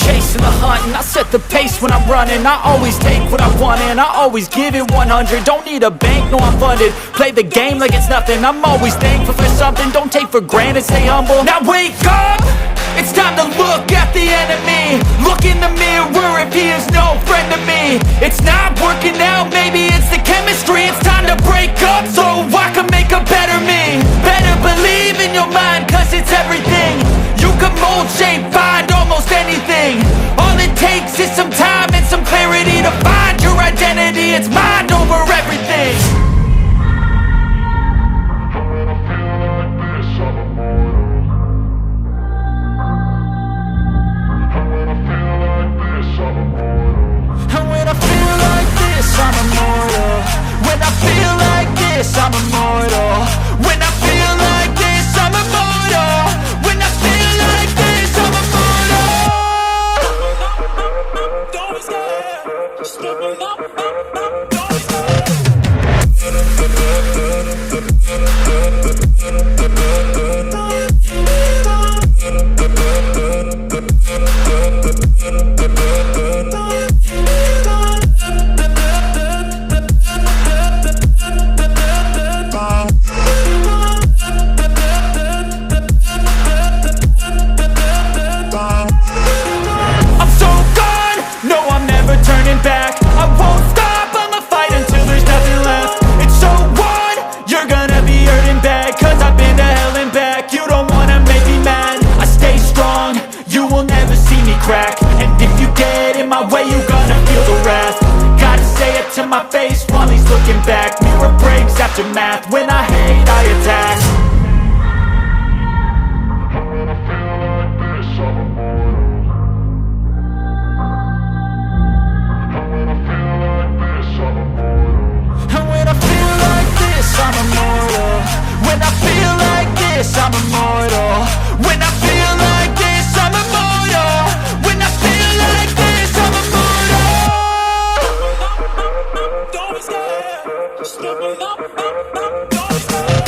chasing the hunt, and I set the pace when I'm running. I always take what I want and I always give it 100. Don't need a bank, no I'm funded. Play the game like it's nothing. I'm always thankful for something. Don't take for granted, stay humble. Now wake up! It's time to look at the enemy. Look in the mirror if he is no friend to me. It's not working out, maybe it's the chemistry. It's time to break up so I can make a better me. Better believe in your mind, cause it's everything. You can mold, shape, find almost anything. All it takes is some time and some clarity to find your identity. It's mind over everything. I'm immortal. When I feel like this, I'm immortal. When I feel like this, I'm immortal. When I feel like this, I'm immortal. Don't be scared. Just give it up. Don't be scared. And if you get in my way, you gonna feel the wrath. Gotta say it to my face while he's looking back. Mirror breaks after math. When I hate, I attack. And when I feel like this, I'm immortal. When I feel like this, I'm immortal. When I feel like this, I'm immortal. When I feel like this, I'm immortal. Don't be scared. Just give it up. Don't be scared.